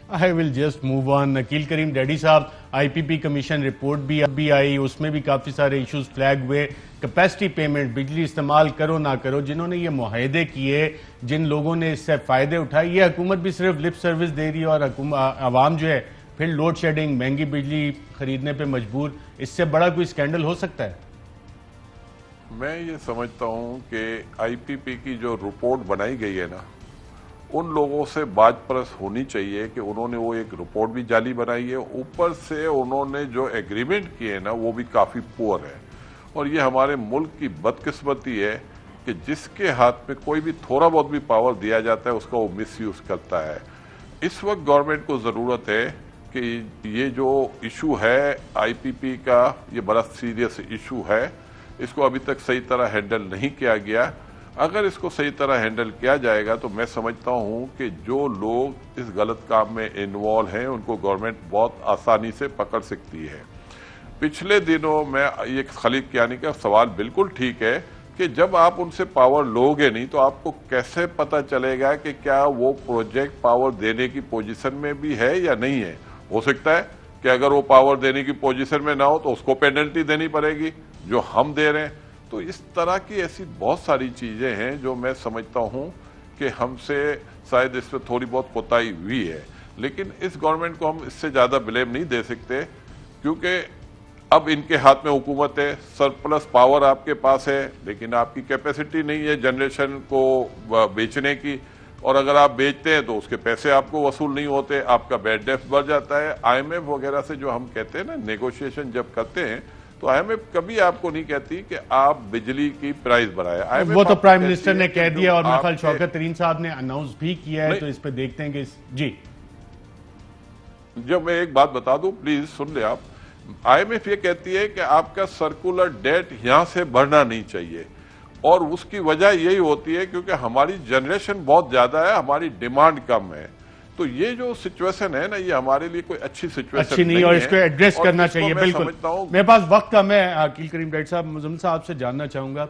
I will just move on. Akeel Karim डैडी साहब, IPP commission report भी आई, उसमें भी काफ़ी सारे इश्यूज फ्लैग हुए। कैपेसिटी पेमेंट, बिजली इस्तेमाल करो ना करो, जिन्होंने ये मुआहदे किए, जिन लोगों ने इससे फ़ायदे उठाए, ये हुकूमत भी सिर्फ लिप सर्विस दे रही है और आवाम जो है फिर लोड शेडिंग, महंगी बिजली खरीदने पर मजबूर। इससे बड़ा कोई स्कैंडल हो सकता है? मैं ये समझता हूँ कि IPP की जो रिपोर्ट बनाई गई है ना, उन लोगों से बाजपरस होनी चाहिए कि उन्होंने वो एक रिपोर्ट भी जाली बनाई है, ऊपर से उन्होंने जो एग्रीमेंट किए ना वो भी काफ़ी पुअर है। और ये हमारे मुल्क की बदकिस्मती है कि जिसके हाथ में कोई भी थोड़ा बहुत भी पावर दिया जाता है उसका वो मिसयूज करता है। इस वक्त गवर्नमेंट को ज़रूरत है कि ये जो इशू है IPP का, ये बड़ा सीरियस इशू है, इसको अभी तक सही तरह हैंडल नहीं किया गया। अगर इसको सही तरह हैंडल किया जाएगा तो मैं समझता हूं कि जो लोग इस गलत काम में इन्वॉल्व हैं उनको गवर्नमेंट बहुत आसानी से पकड़ सकती है। पिछले दिनों में ये खलीक कियानी का सवाल बिल्कुल ठीक है कि जब आप उनसे पावर लोगे नहीं तो आपको कैसे पता चलेगा कि क्या वो प्रोजेक्ट पावर देने की पोजीशन में भी है या नहीं है। हो सकता है कि अगर वो पावर देने की पोजीशन में ना हो तो उसको पेनल्टी देनी पड़ेगी जो हम दे रहे हैं। तो इस तरह की ऐसी बहुत सारी चीजें हैं जो मैं समझता हूं कि हमसे शायद इसमें थोड़ी बहुत कोताही हुई है, लेकिन इस गवर्नमेंट को हम इससे ज्यादा ब्लेम नहीं दे सकते क्योंकि अब इनके हाथ में हुकूमत है, सरप्लस पावर आपके पास है, लेकिन आपकी कैपेसिटी नहीं है जनरेशन को बेचने की। और अगर आप बेचते हैं तो उसके पैसे आपको वसूल नहीं होते, आपका बैड डेब्ट बढ़ जाता है। IMF वगैरह से जो हम कहते हैं ना नेगोशिएशन जब करते हैं तो IMF कभी आपको नहीं कहती कि आप बिजली की प्राइस बढ़ाए। वो तो प्राइम मिनिस्टर ने कह दिया और मेरे ख्याल शौकत तरीन साहब ने अनाउंस भी किया है, तो इस पे देखते हैं कि जी। जब मैं एक बात बता दूं, प्लीज सुन ले आप। IMF ये कहती है कि आपका सर्कुलर डेट यहां से बढ़ना नहीं चाहिए और उसकी वजह यही होती है क्योंकि हमारी जनरेशन बहुत ज्यादा है, हमारी डिमांड कम है। तो ये जो सिचुएशन है ना, ये हमारे लिए कोई अच्छी सिचुएशन नहीं है और इसको एड्रेस करना चाहिए। बिल्कुल, मेरे पास वक्त कम है। अकील करीम डैडी साहब, मुज़म्मिल साहब से जानना चाहूंगा,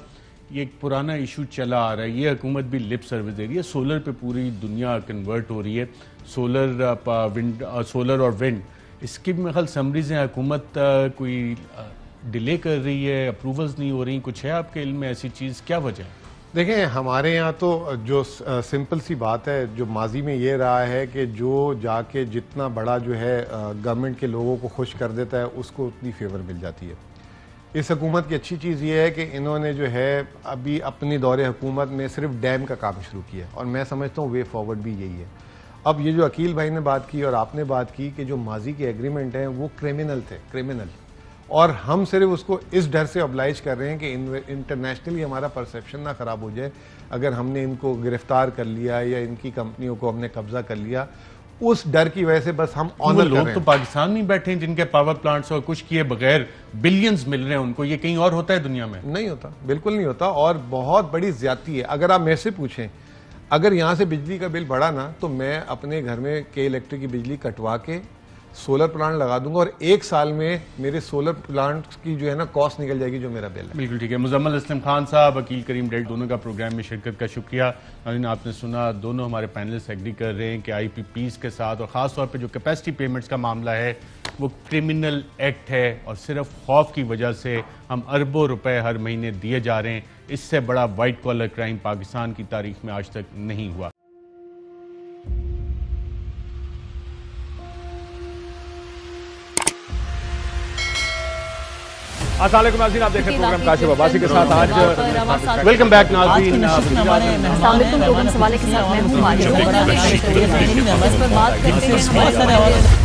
ये एक पुराना इशू चला आ रहा है, ये हुकूमत भी लिप सर्विस दे रही है, सोलर पे पूरी दुनिया कन्वर्ट हो रही है, सोलर और विंड, इसकी भी मेरे ख्याल समरीज हैं, हुकूमत कोई डिले कर रही है, अप्रूवल्स नहीं हो रही, कुछ है आपके इल्म में ऐसी चीज, क्या वजह है? देखें, हमारे यहाँ तो जो सिंपल सी बात है, जो माजी में ये रहा है कि जो जाके जितना बड़ा जो है गवर्नमेंट के लोगों को खुश कर देता है उसको उतनी फेवर मिल जाती है। इस हुकूमत की अच्छी चीज़ ये है कि इन्होंने जो है अभी अपनी दौरे हुकूमत में सिर्फ डैम का काम शुरू किया और मैं समझता हूँ वे फॉरवर्ड भी यही है। अब ये जो अकील भाई ने बात की और आपने बात की कि जो माजी के एग्रीमेंट हैं वो क्रिमिनल थे, क्रिमिनल, और हम सिर्फ उसको इस डर से ऑब्लाइज कर रहे हैं कि इंटरनेशनली हमारा परसेप्शन ना खराब हो जाए। अगर हमने इनको गिरफ्तार कर लिया या इनकी कंपनियों को हमने कब्जा कर लिया, उस डर की वजह से बस हम ऑनर कर रहे हैं। लोग तो पाकिस्तान में बैठे हैं जिनके पावर प्लांट्स और कुछ किए बगैर बिलियंस मिल रहे हैं उनको, ये कहीं और होता है दुनिया में? नहीं होता, बिल्कुल नहीं होता और बहुत बड़ी ज्यादती है। अगर आप मेरे से पूछें, अगर यहाँ से बिजली का बिल बढ़ा ना तो मैं अपने घर में के इलेक्ट्रिक की बिजली कटवा के सोलर प्लांट लगा दूंगा और 1 साल में मेरे सोलर प्लांट की जो है ना कॉस्ट निकल जाएगी जो मेरा बिल है। बिल्कुल ठीक है। मुज़म्मिल अस्लम खान साहब, अकील करीम डैडी, दोनों का प्रोग्राम में शिरकत का शुक्रिया। आपने सुना, दोनों हमारे पैनलिस्ट एग्री कर रहे हैं कि IPPs के साथ और ख़ास तौर पे जो कैपेसिटी पेमेंट्स का मामला है वो क्रिमिनल एक्ट है और सिर्फ खौफ की वजह से हम अरबों रुपए हर महीने दिए जा रहे हैं। इससे बड़ा वाइट कॉलर क्राइम पाकिस्तान की तारीख में आज तक नहीं हुआ। अस्सलाम वालेकुम नाज़रीन, आप देख रहे हैं प्रोग्राम काशिफ अब्बासी के साथ। आज वेलकम बैक नाज़रीन। अस्सलाम वालेकुम। सवाल के साथ मैं हूं